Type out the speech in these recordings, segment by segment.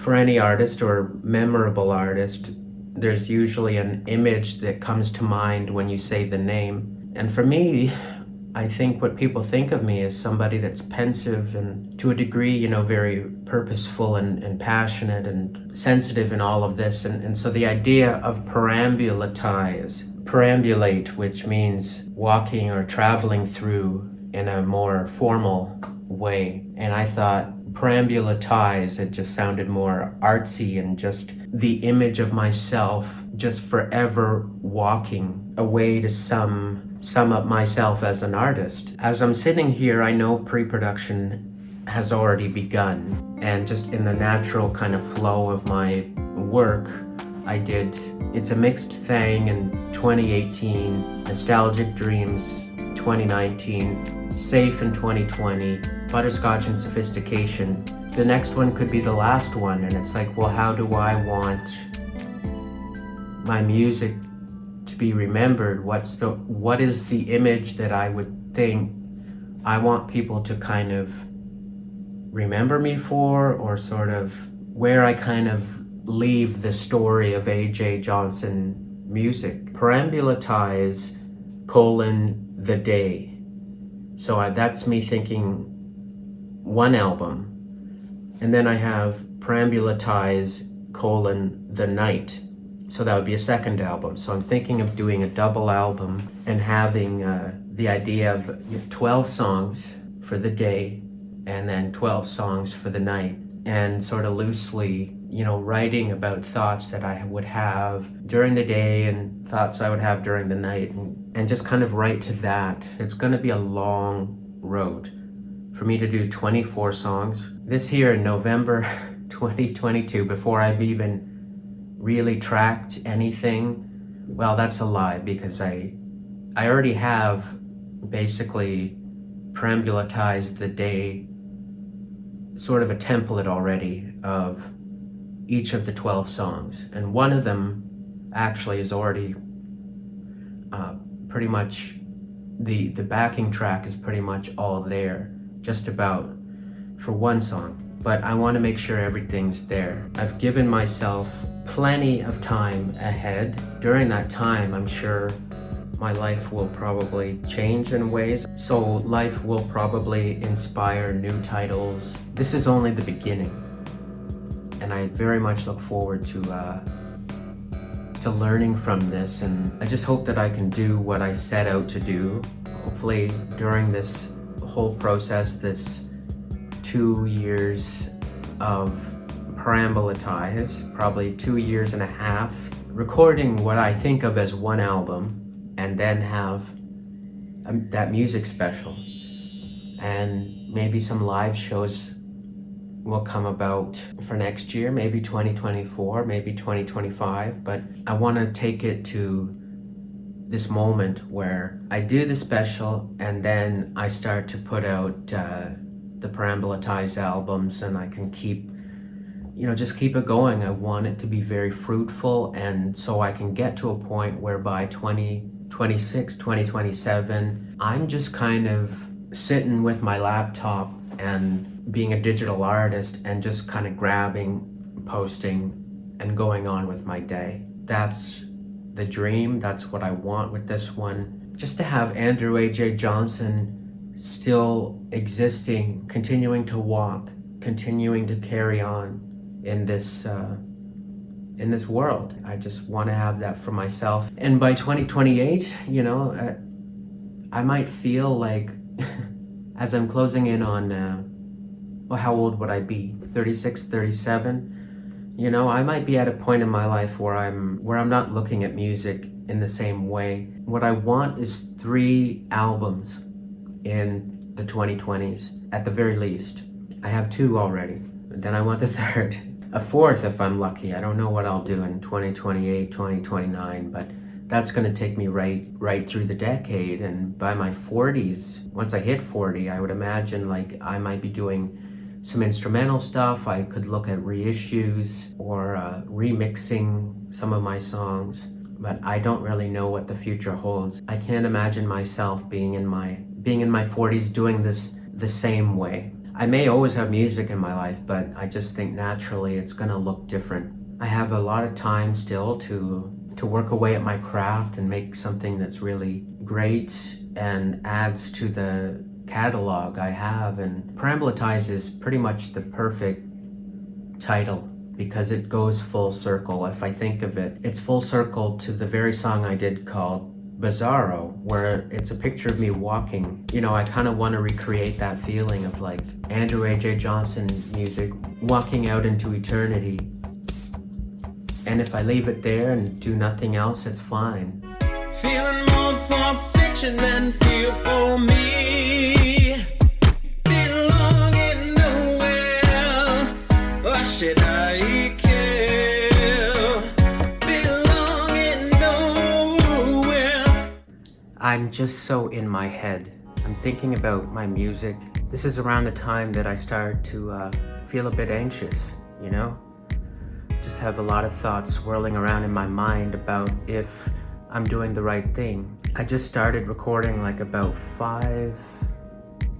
For any artist or memorable artist, there's usually an image that comes to mind when you say the name. And for me, I think what people think of me is somebody that's pensive and to a degree, very purposeful and passionate and sensitive in all of this. And so the idea of perambulatize, perambulate, which means walking or traveling through in a more formal way. And I thought perambulatize, it just sounded more artsy and just the image of myself just forever walking away to sum up myself as an artist. As I'm sitting here, I know pre-production has already begun, and just in the natural kind of flow of my work, It's a Mixed Thing in 2018, Nostalgic Dreams 2019, Safe in 2020, Butterscotch and Sophistication. The next one could be the last one, and it's like, well, how do I want my music to be remembered? What is the image that I would think I want people to kind of remember me for, or sort of where I kind of leave the story of A.J. Johnson music? Perambulatize, the day. So that's me thinking one album. And then I have Perambulatize, the night. So that would be a second album. So I'm thinking of doing a double album and having the idea of 12 songs for the day and then 12 songs for the night, and sort of loosely, writing about thoughts that I would have during the day and thoughts I would have during the night, and just kind of write to that. It's going to be a long road for me to do 24 songs. This here in November 2022, before I've even really tracked anything, well, that's a lie, because I already have basically perambulatized the day, sort of a template already of each of the 12 songs, and one of them actually is already pretty much, the backing track is pretty much all there, just about, for one song. But I want to make sure everything's there. I've given myself plenty of time ahead. During that time, I'm sure my life will probably change in ways. So life will probably inspire new titles. This is only the beginning, and I very much look forward to learning from this. And I just hope that I can do what I set out to do. Hopefully during this whole process, this 2 years of Perambulatize, probably 2.5 years, recording what I think of as one album, and then have that music special. And maybe some live shows will come about for next year, maybe 2024, maybe 2025, but I want to take it to this moment where I do the special and then I start to put out the Perambulatize albums, and I can keep, just keep it going. I want it to be very fruitful, and so I can get to a point where by 2026, 2027, I'm just kind of sitting with my laptop and being a digital artist and just kind of grabbing, posting, and going on with my day. That's the dream. That's what I want with this one. Just to have Andrew A.J. Johnson still existing, continuing to walk, continuing to carry on in this world. I just want to have that for myself. And by 2028, I might feel like as I'm closing in on how old would I be? 36, 37? I might be at a point in my life where I'm not looking at music in the same way. What I want is 3 albums in the 2020s, at the very least. I have 2 already, but then I want the 3rd. A 4th if I'm lucky. I don't know what I'll do in 2028, 2029, but that's going to take me right through the decade. And by my 40s, once I hit 40, I would imagine like I might be doing some instrumental stuff. I could look at reissues or remixing some of my songs, but I don't really know what the future holds. I can't imagine myself being in my 40s doing this the same way. I may always have music in my life, but I just think naturally it's gonna look different. I have a lot of time still to work away at my craft and make something that's really great and adds to the catalog I have. And Perambulatize is pretty much the perfect title because it goes full circle. If I think of it, it's full circle to the very song I did called Bizarro, where it's a picture of me walking. You know, I kind of want to recreate that feeling of like Andrew A.J. Johnson music, walking out into eternity. And if I leave it there and do nothing else, it's fine. Feeling more for fiction than feel for me. Belonging nowhere. Why should I care? Belonging nowhere. I'm just so in my head. I'm thinking about my music. This is around the time that I started to feel a bit anxious, you know? Just have a lot of thoughts swirling around in my mind about if I'm doing the right thing. I just started recording like about 5,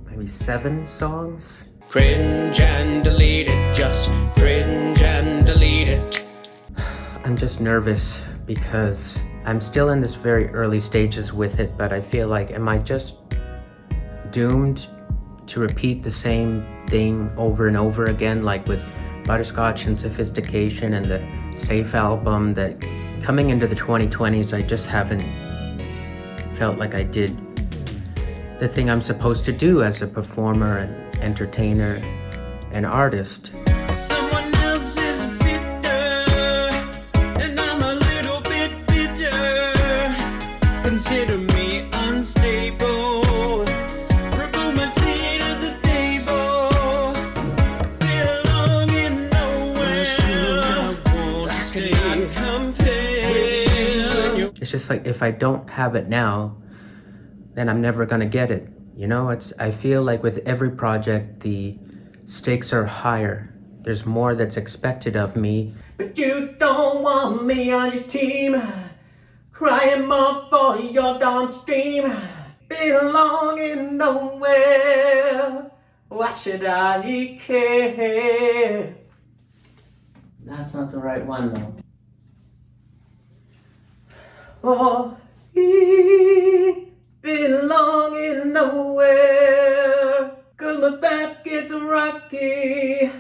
maybe 7 songs. Cringe and delete it, just cringe and delete it. I'm just nervous because I'm still in this very early stages with it, but I feel like, am I just doomed to repeat the same thing over and over again, like with Butterscotch and Sophistication and the Safe album, that coming into the 2020s, I just haven't felt like I did the thing I'm supposed to do as a performer and entertainer and artist. Someone else is fitter, and I'm a little bit bitter. Consider me unstable. Remove my seat at the table. Belonging nowhere. I cannot compare. It's just like, if I don't have it now, then I'm never gonna get it. You know, I feel like with every project, the stakes are higher. There's more that's expected of me. But you don't want me on your team. Crying more for your downstream. Belonging nowhere. Why should I care? That's not the right one though. Oh, belonging nowhere. 'Cause my back gets rocky.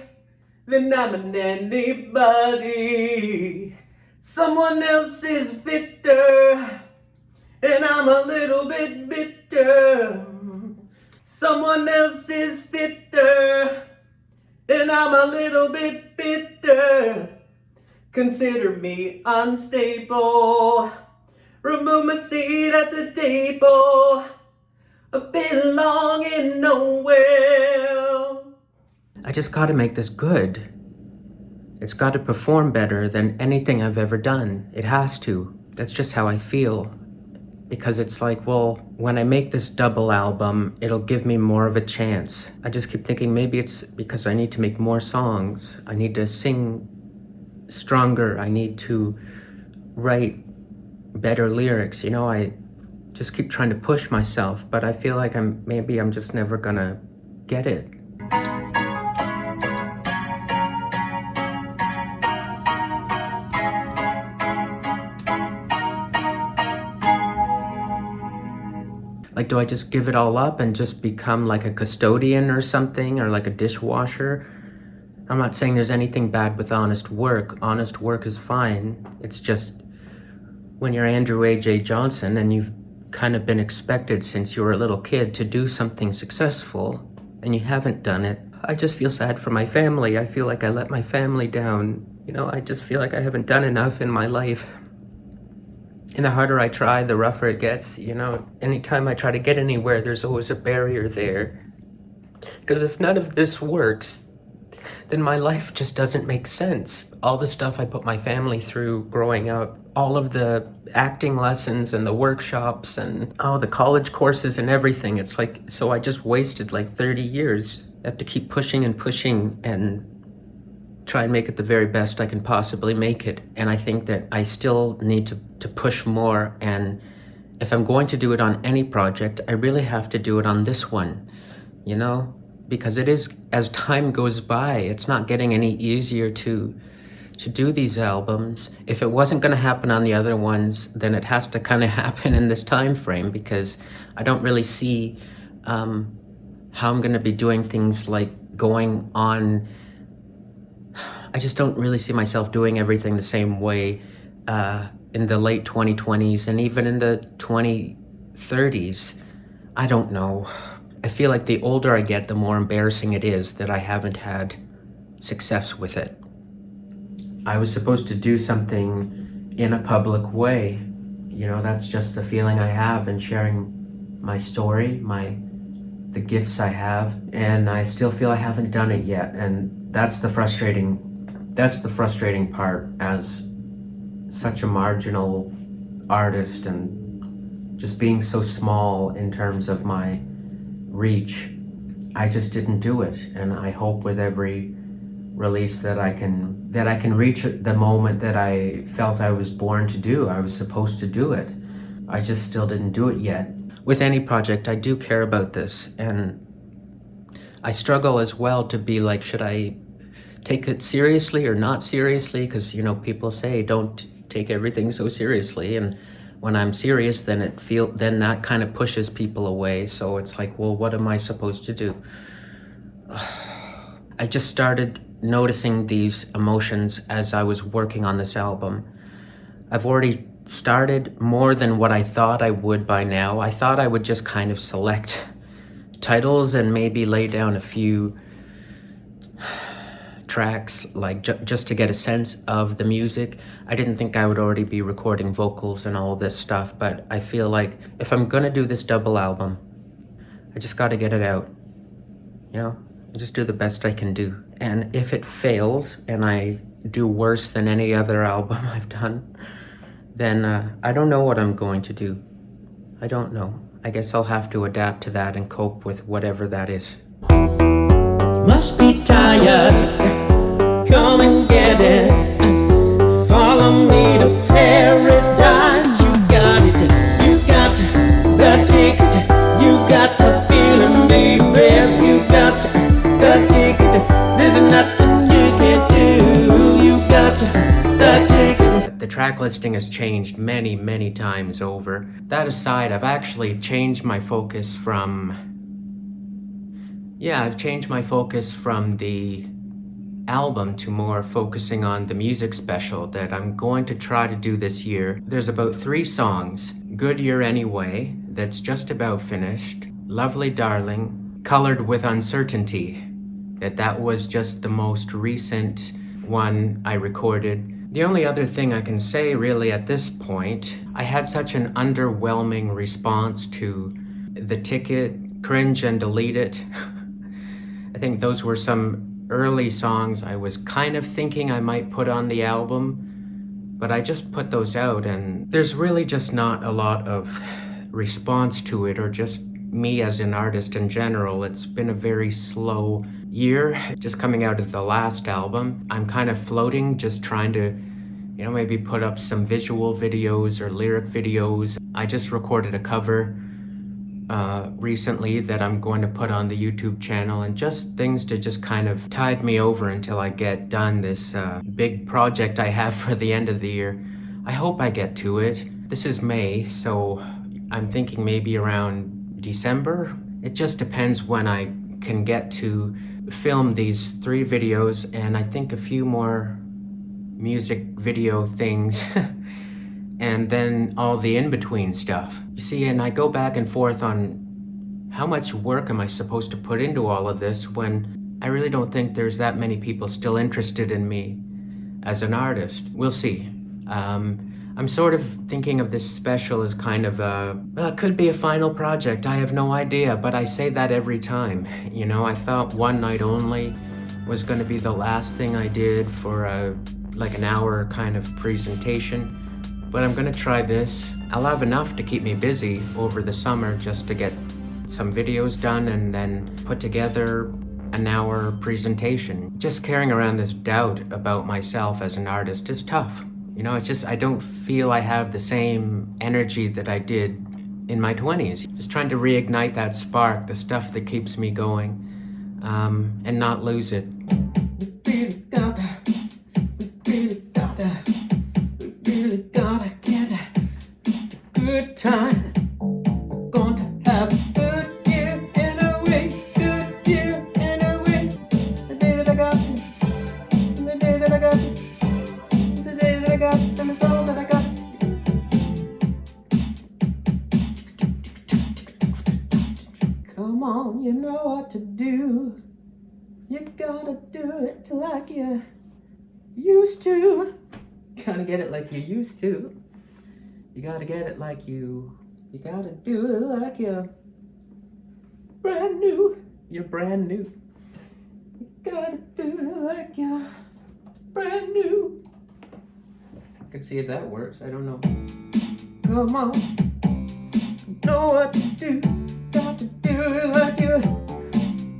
Then I'm an anybody. Someone else is fitter, and I'm a little bit bitter. Someone else is fitter, and I'm a little bit bitter. Consider me unstable. Remove my seat at the table. Belonging nowhere. I just gotta make this good. It's gotta perform better than anything I've ever done. It has to. That's just how I feel. Because it's like, well, when I make this double album, it'll give me more of a chance. I just keep thinking maybe it's because I need to make more songs. I need to sing stronger. I need to write better lyrics. You know, I just keep trying to push myself, but I feel like I'm just never gonna get it. Like, do I just give it all up and just become like a custodian or something, or like a dishwasher? I'm not saying there's anything bad with honest work. Honest work is fine. It's just when you're Andrew A.J. Johnson and you've kind of been expected since you were a little kid to do something successful and you haven't done it, I just feel sad for my family. I feel like I let my family down. You know, I just feel like I haven't done enough in my life. And the harder I try, the rougher it gets. You know, anytime I try to get anywhere, there's always a barrier there. Because if none of this works, then my life just doesn't make sense. All the stuff I put my family through growing up, all of the acting lessons and the workshops and all the college courses and everything, it's like, so I just wasted like 30 years. I have to keep pushing and pushing and try and make it the very best I can possibly make it. And I think that I still need to push more. And if I'm going to do it on any project, I really have to do it on this one, you know? because it is, as time goes by, it's not getting any easier to do these albums. If it wasn't going to happen on the other ones, then it has to kind of happen in this time frame, because I don't really see how I'm going to be doing things like going on. I just don't really see myself doing everything the same way in the late 2020s and even in the 2030s. I don't know. I feel like the older I get, the more embarrassing it is that I haven't had success with it. I was supposed to do something in a public way. You know, that's just the feeling I have in sharing my story, the gifts I have, and I still feel I haven't done it yet. And that's the frustrating part as such a marginal artist and just being so small in terms of my reach. I just didn't do it, and I hope with every release that I can reach the moment that I felt I was born to do. I was supposed to do it. I just still didn't do it yet. With any project, I do care about this, and I struggle as well to be like, should I take it seriously or not seriously? Because, you know, people say don't take everything so seriously, and when I'm serious, then that kind of pushes people away. So it's like, well, what am I supposed to do? I just started noticing these emotions as I was working on this album. I've already started more than what I thought I would by now. I thought I would just kind of select titles and maybe lay down a few tracks, like just to get a sense of the music. I didn't think I would already be recording vocals and all this stuff, but I feel like if I'm gonna do this double album, I just gotta get it out, you know? Just do the best I can do. And if it fails and I do worse than any other album I've done, then I don't know what I'm going to do. I don't know. I guess I'll have to adapt to that and cope with whatever that is. Must be tired, come and get it. Follow me to paradise. You got it, you got the ticket, you got the feeling, baby. You got the ticket, there's nothing you can do. You got the ticket. The track listing has changed many, many times over. That aside, I've actually changed my focus from I've changed my focus from the album to more focusing on the music special that I'm going to try to do this year. There's about 3 songs. Good Year Anyway, that's just about finished. Lovely Darling, Colored with Uncertainty, that was just the most recent one I recorded. The only other thing I can say really at this point, I had such an underwhelming response to The Ticket, Cringe and Delete It. I think those were some early songs I was kind of thinking I might put on the album, but I just put those out, and there's really just not a lot of response to it, or just me as an artist in general. It's been a very slow year, just coming out of the last album. I'm kind of floating, just trying to, you know, maybe put up some visual videos or lyric videos. I just recorded a cover recently that I'm going to put on the YouTube channel, and just things to just kind of tide me over until I get done this big project I have for the end of the year. I hope I get to it. This is May, so I'm thinking maybe around December. It just depends when I can get to film these 3 videos, and I think a few more music video things and then all the in-between stuff. You see, and I go back and forth on how much work am I supposed to put into all of this when I really don't think there's that many people still interested in me as an artist. We'll see. I'm sort of thinking of this special as kind of it could be a final project. I have no idea, but I say that every time. You know, I thought One Night Only was going to be the last thing I did for like an hour kind of presentation. But I'm gonna try this. I'll have enough to keep me busy over the summer just to get some videos done and then put together an hour presentation. Just carrying around this doubt about myself as an artist is tough. You know, it's just, I don't feel I have the same energy that I did in my 20s. Just trying to reignite that spark, the stuff that keeps me going. and not lose it. We really gotta get a good time. We're going to have a good year anyway, good year anyway. The day that I got you, the day that I got you, the day that I got you, and it's all that I got. Come on, you know what to do. You gotta do it like you used to. Gotta get it like you used to. You gotta get it like you gotta do it like you're brand new. You're brand new. You gotta do it like you're brand new. I can see if that works. I don't know. Come on. You know what to do. Got to do it like you're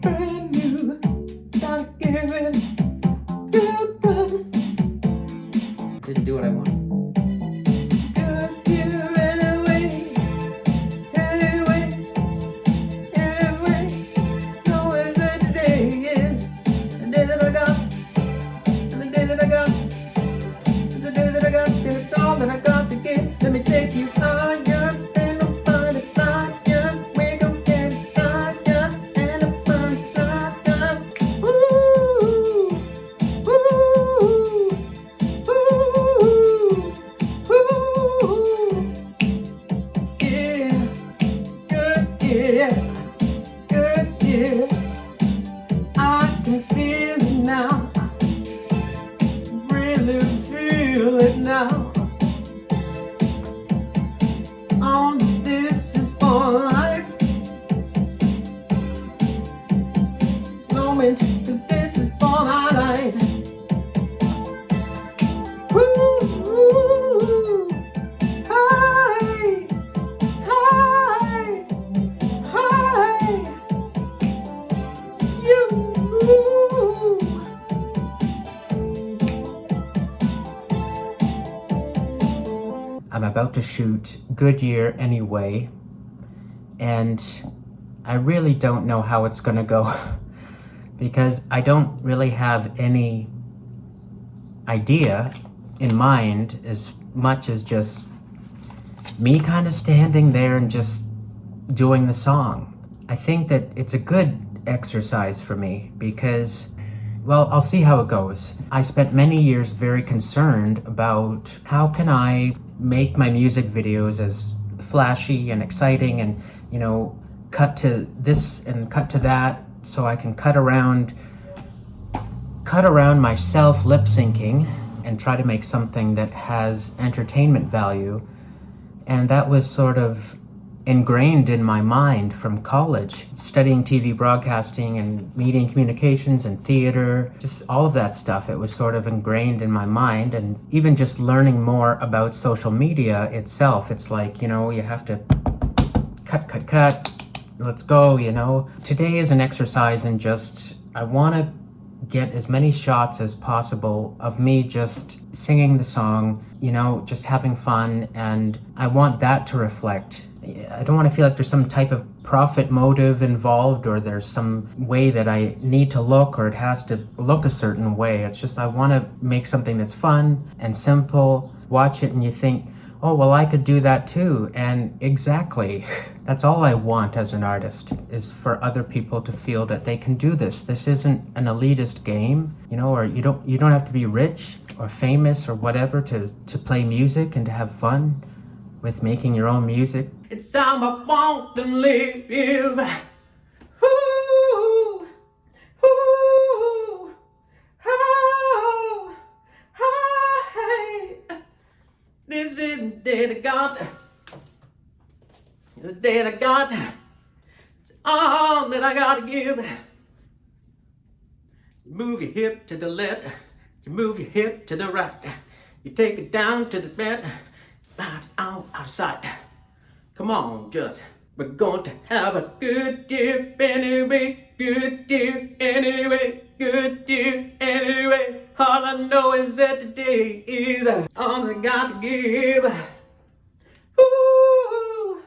brand new. Gotta give it good, good. Didn't do what I wanted. Good year anyway, anyway, anyway. Know as that today is the day that I got, and the day that I got, is the day that I got, and it's all that I got to get. Let me take you higher, and I'm fine at higher. We gon' get it higher, and I'm fine higher. Ooh, ooh. Now, on this is for life. Moment, 'cause this is for my life. Woo, hi, hi, hi, you. I'm about to shoot Goodyear anyway, and I really don't know how it's gonna go because I don't really have any idea in mind as much as just me kind of standing there and just doing the song. I think that it's a good exercise for me because, well, I'll see how it goes. I spent many years very concerned about how can I make my music videos as flashy and exciting and, you know, cut to this and cut to that so I can cut around myself lip syncing and try to make something that has entertainment value. And that was sort of ingrained in my mind from college, studying TV broadcasting and media and communications and theater, just all of that stuff. It was sort of ingrained in my mind, and even just learning more about social media itself, it's like, you know, you have to cut, let's go, you know. Today is an exercise in just, I want to get as many shots as possible of me just singing the song, you know, just having fun, and I want that to reflect. I don't want to feel like there's some type of profit motive involved or there's some way that I need to look or it has to look a certain way. It's just I want to make something that's fun and simple, watch it and you think, oh, well, I could do that too. And exactly, that's all I want as an artist, is for other people to feel that they can do this. This isn't an elitist game, you know, or you don't have to be rich or famous or whatever to play music and to have fun with making your own music. It's how I want to live. Ooh, ooh, oh, hey. This is the day that got, the day that got, it's all that I gotta give. You move your hip to the left, you move your hip to the right, you take it down to the bed, out of sight. Come on, just, we're going to have a good year anyway, good year anyway, good year anyway. All I know is that today is all I got to give. Ooh, oh,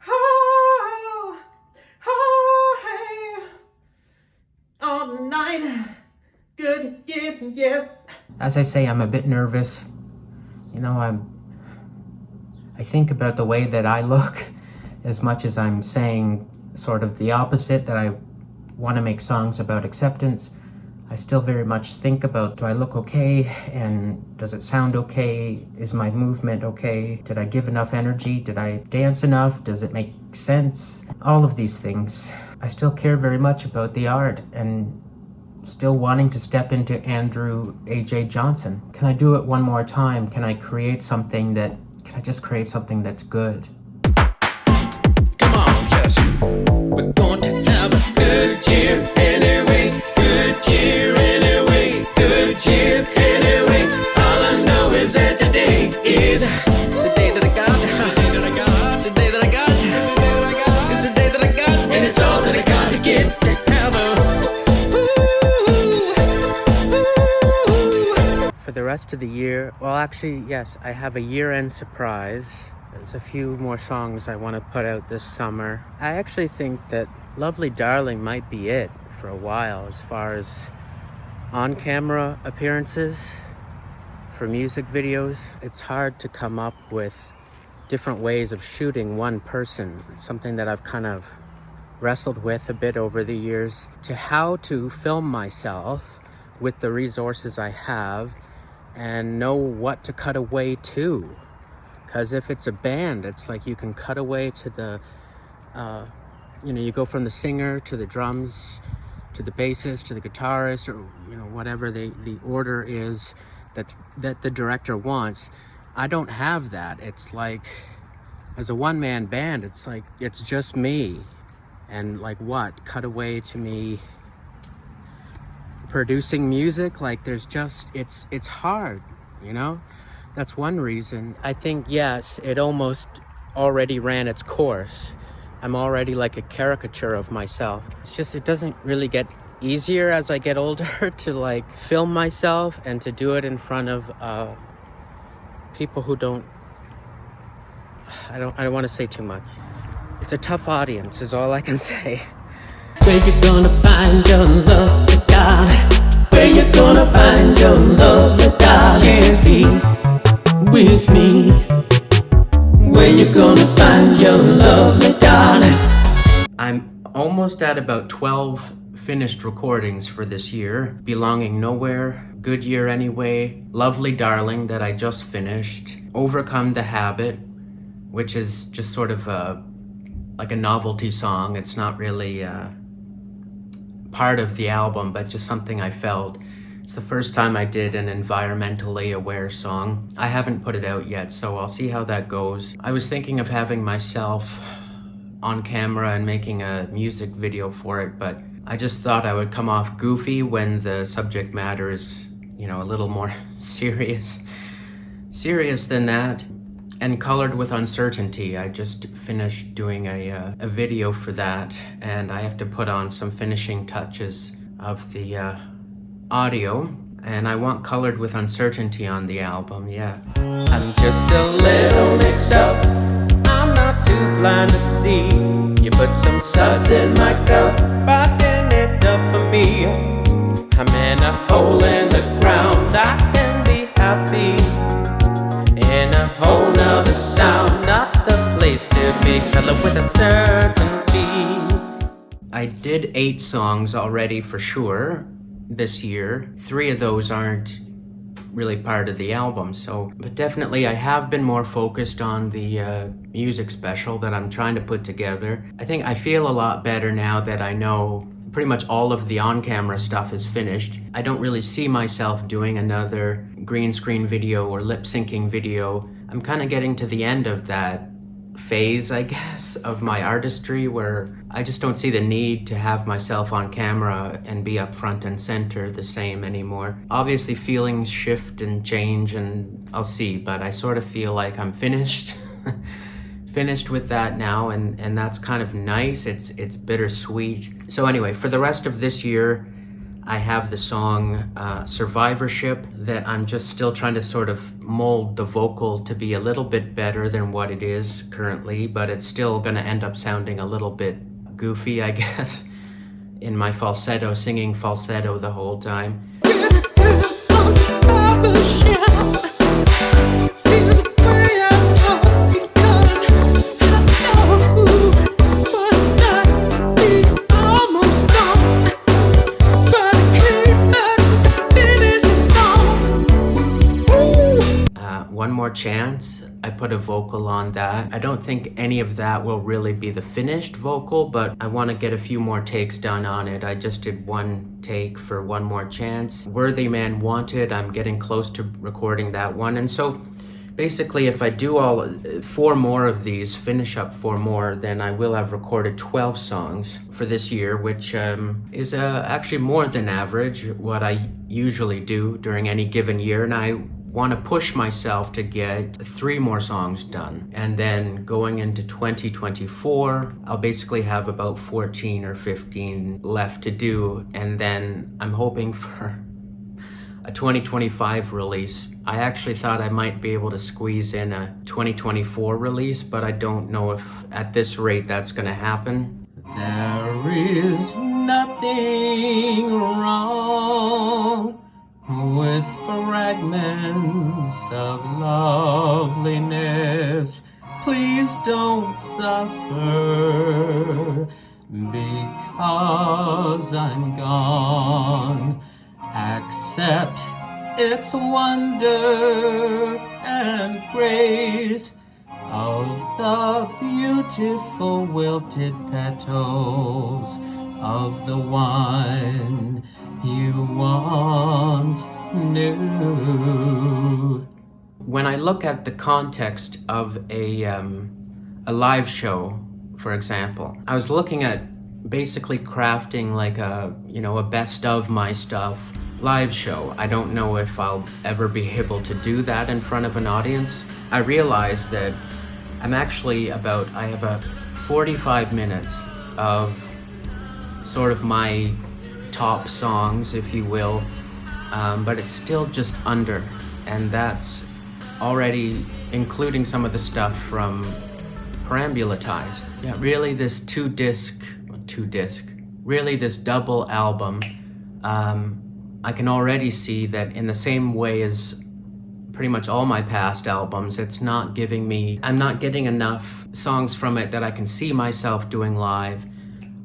oh, oh, fine. Good, yeah. As I say, I'm a bit nervous. You know, I think about the way that I look as much as I'm saying sort of the opposite, that I want to make songs about acceptance. I still very much think about, do I look okay? And does it sound okay? Is my movement okay? Did I give enough energy? Did I dance enough? Does it make sense? All of these things. I still care very much about the art and still wanting to step into Andrew A.J. Johnson. Can I do it one more time? Can I just create something that's good? Come on, Jesse. We're going to have a good year anyway. Good year anyway. Good year anyway. All I know is that today is the day that I got. It's the day that I got. It's the day that I got. And it's all that I got to get to heaven. For the rest of the year, well, actually, yes, I have a year-end surprise. There's a few more songs I want to put out this summer. I actually think that Lovely Darling might be it for a while as far as on-camera appearances for music videos. It's hard to come up with different ways of shooting one person. It's something that I've kind of wrestled with a bit over the years, to how to film myself with the resources I have and know what to cut away to. Because if it's a band, it's like you can cut away to the, you go from the singer to the drums, to the bassist, to the guitarist, or, whatever the order is that the director wants. I don't have that. It's like, as a one-man band, it's like, it's just me. And like what? Cut away to me producing music? Like there's just, it's hard, That's one reason. I think, yes, it almost already ran its course. I'm already like a caricature of myself. It's just, it doesn't really get easier as I get older to like film myself and to do it in front of people who I don't want to say too much. It's a tough audience is all I can say. Where you gonna find your love, darling? Where you gonna find your love, darling? Can't be with me. Where you gonna find your lovely darling? I'm almost at about 12 finished recordings for this year. Belonging Nowhere, Good Year Anyway, Lovely Darling that I just finished, Overcome the Habit, which is just sort of like a novelty song. It's not really part of the album, but just something I felt. It's the first time I did an environmentally aware song. I haven't put it out yet, so I'll see how that goes. I was thinking of having myself on camera and making a music video for it, but I just thought I would come off goofy when the subject matter is, a little more serious than that, and colored with uncertainty. I just finished doing a video for that, and I have to put on some finishing touches of the audio, and I want Colored with Uncertainty on the album, yeah. I'm just a little mixed up. I'm not too blind to see. You put some suds in my cup, rocking it up for me. I'm in a hole in the ground. I can be happy in a whole nother sound. Not the place to be. Colored with uncertainty. I did 8 songs already for sure this year. 3 of those aren't really part of the album, but definitely I have been more focused on the music special that I'm trying to put together. I think I feel a lot better now that I know pretty much all of the on-camera stuff is finished. I don't really see myself doing another green screen video or lip-syncing video. I'm kind of getting to the end of that phase, I guess, of my artistry where I just don't see the need to have myself on camera and be up front and center the same anymore. Obviously feelings shift and change, and I'll see, but I sort of feel like I'm finished with that now, and that's kind of nice. It's bittersweet. So anyway, for the rest of this year, I have the song Survivorship that I'm just still trying to sort of mold the vocal to be a little bit better than what it is currently, but it's still gonna end up sounding a little bit goofy, I guess. in my falsetto, singing falsetto the whole time. One More Chance, I put a vocal on that. I don't think any of that will really be the finished vocal, but I want to get a few more takes done on it. I just did one take for One More Chance. Worthy Man Wanted, I'm getting close to recording that one. And so basically, if I do all 4 more of these, finish up 4 more, then I will have recorded 12 songs for this year, which is actually more than average, what I usually do during any given year. And I want to push myself to get 3 more songs done. And then going into 2024, I'll basically have about 14 or 15 left to do. And then I'm hoping for a 2025 release. I actually thought I might be able to squeeze in a 2024 release, but I don't know if at this rate that's gonna happen. There is nothing wrong with fragments of loveliness. Please don't suffer because I'm gone. Accept its wonder and grace of the beautiful wilted petals of the one you once knew. When I look at the context of a live show, for example, I was looking at basically crafting like a best of my stuff live show. I don't know if I'll ever be able to do that in front of an audience. I realized that I have a 45 minutes of sort of my top songs, if you will, but it's still just under, and that's already including some of the stuff from Perambulatize. Yeah, really this this double album, I can already see that in the same way as pretty much all my past albums, I'm not getting enough songs from it that I can see myself doing live.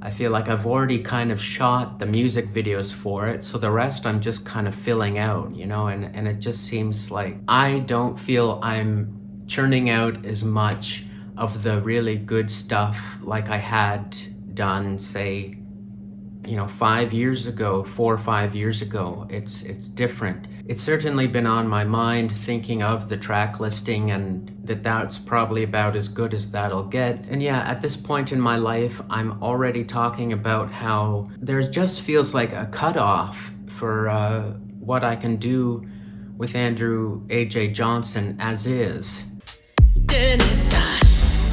I feel like I've already kind of shot the music videos for it, so the rest I'm just kind of filling out, and it just seems like I don't feel I'm churning out as much of the really good stuff like I had done, say, 4 or 5 years ago. It's different. It's certainly been on my mind, thinking of the track listing, and that's probably about as good as that'll get. And yeah, at this point in my life, I'm already talking about how there just feels like a cutoff for what I can do with Andrew A.J. Johnson as is.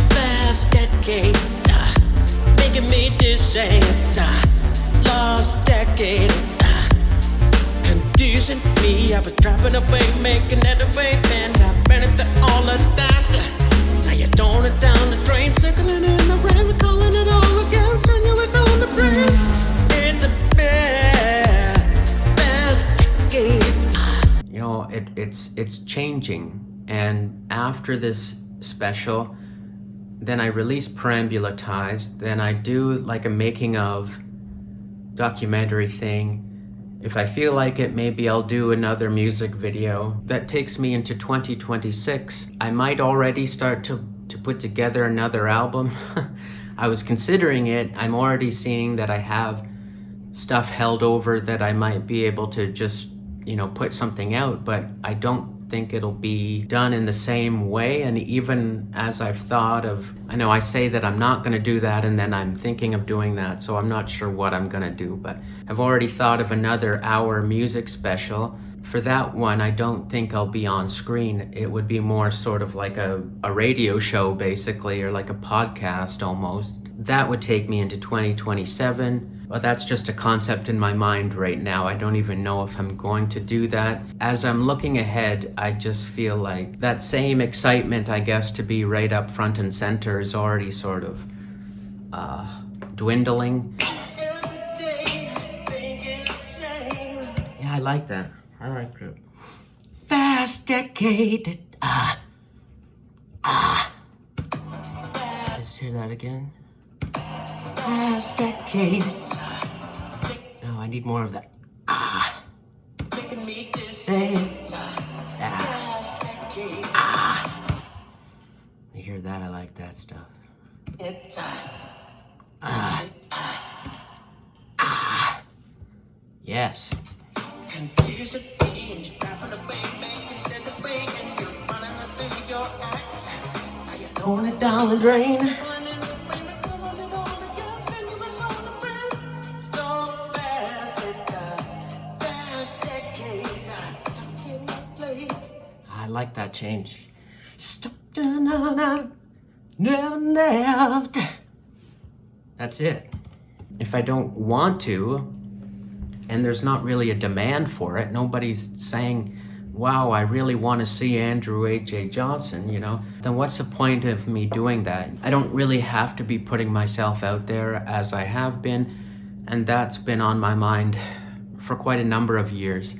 Past decade, making me decide. Lost decade, confusing me. I was dropping away, making it away, man. I ran into all of that. Now you're throwing it down the drain, circling in the rain, recalling it all again. Strenuous on the brain. It's a best decade. It's changing, and after this special, then I release Perambulatize, then I do like a making of documentary thing. If I feel like it, maybe I'll do another music video. That takes me into 2026. I might already start to put together another album. I was considering it. I'm already seeing that I have stuff held over that I might be able to just, put something out, but I don't think it'll be done in the same way. And even as I've thought of, I know I say that I'm not going to do that, and then I'm thinking of doing that, so I'm not sure what I'm going to do, but I've already thought of another hour music special. For that one, I don't think I'll be on screen. It would be more sort of like a radio show, basically, or like a podcast almost. That would take me into 2027. Well, that's just a concept in my mind right now. I don't even know if I'm going to do that. As I'm looking ahead, I just feel like that same excitement, I guess, to be right up front and center is already sort of dwindling. I like that. I like it. Fast decade. Let's hear that again. Fast decade. No, I need more of that. Making me say. You hear that? I like that stuff. Yes. Going it down the drain. I like that change. Stop, never. That's it. If I don't want to, and there's not really a demand for it, nobody's saying, wow, I really want to see Andrew A.J. Johnson, you know, then what's the point of me doing that? I don't really have to be putting myself out there as I have been, and that's been on my mind for quite a number of years.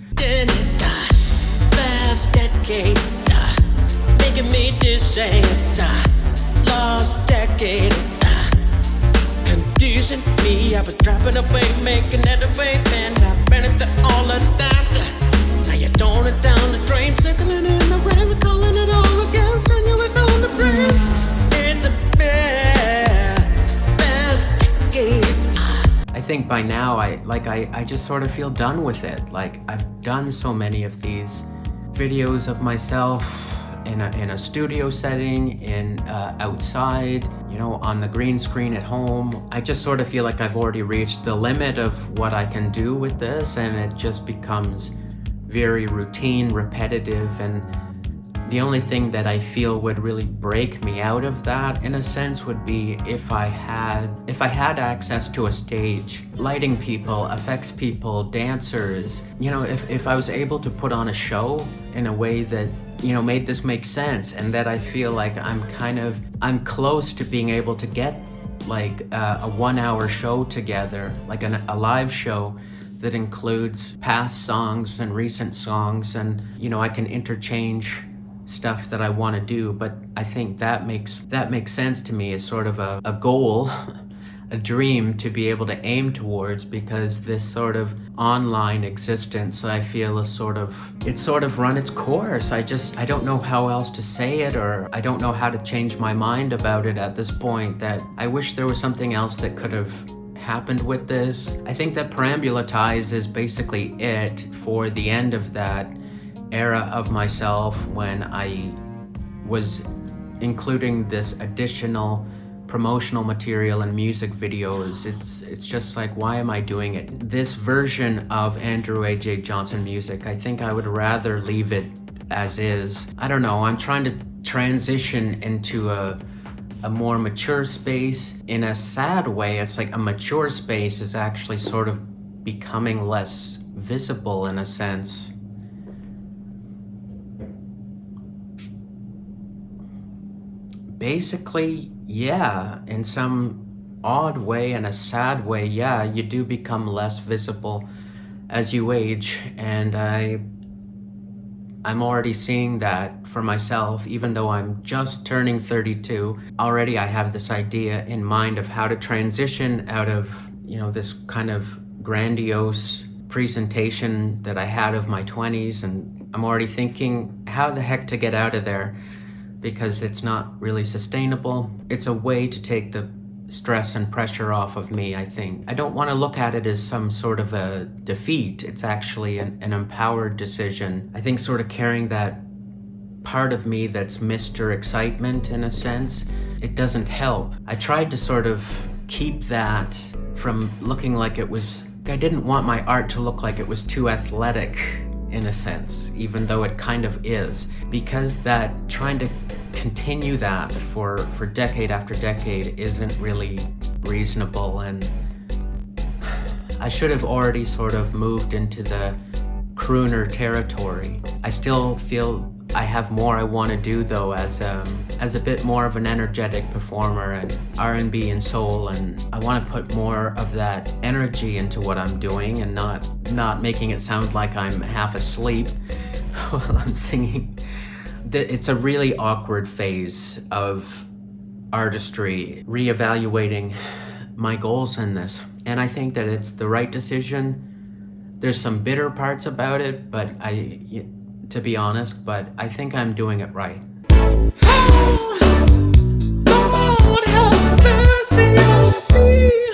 Fast decade, making me decide, lost decade, confusing me. I was dropping away, making it away, then I ran into all of that. Now you're throwing it down the drain, circling in the rain, recalling it all again, strenuous on the brain. It's a fast decade. I think by now I just sort of feel done with it. Like, I've done so many of these videos of myself in a studio setting, outside, you know, on the green screen at home. I just sort of feel like I've already reached the limit of what I can do with this, and it just becomes very routine, repetitive, and the only thing that I feel would really break me out of that, in a sense, would be if I had access to a stage, lighting people, effects people, dancers. You know, if I was able to put on a show in a way that, you know, made this make sense, and that I feel like I'm close to being able to get like a 1 hour show together, like a live show that includes past songs and recent songs, and, you know, I can interchange stuff that I want to do. But I think that makes sense to me as sort of a goal, a dream to be able to aim towards, because this sort of online existence, I feel, is sort of run its course. I don't know how else to say it, or I don't know how to change my mind about it at this point, that I wish there was something else that could have happened with this. I think that Perambulatize is basically it for the end of that era of myself, when I was including this additional promotional material and music videos. It's just like, why am I doing it? This version of Andrew A.J. Johnson music, I think I would rather leave it as is. I don't know, I'm trying to transition into a more mature space. In a sad way, it's like a mature space is actually sort of becoming less visible, in a sense. Basically, yeah, in some odd way, in a sad way, yeah, you do become less visible as you age, and I'm already seeing that for myself. Even though I'm just turning 32, already I have this idea in mind of how to transition out of, you know, this kind of grandiose presentation that I had of my 20s, and I'm already thinking how the heck to get out of there, because it's not really sustainable. It's a way to take the stress and pressure off of me, I think. I don't want to look at it as some sort of a defeat. It's actually an empowered decision. I think sort of carrying that part of me that's Mr. Excitement, in a sense, it doesn't help. I tried to sort of keep that from looking like it was, I didn't want my art to look like it was too athletic, in a sense, even though it kind of is, because that trying to continue that for decade after decade isn't really reasonable, and I should have already sort of moved into the crooner territory. I still feel I have more I want to do though as a bit more of an energetic performer and R&B and soul, and I want to put more of that energy into what I'm doing and not making it sound like I'm half asleep while I'm singing. It's a really awkward phase of artistry, reevaluating my goals in this, and I think that it's the right decision. There's some bitter parts about it, but to be honest, but I think I'm doing it right. Lord, have mercy on me.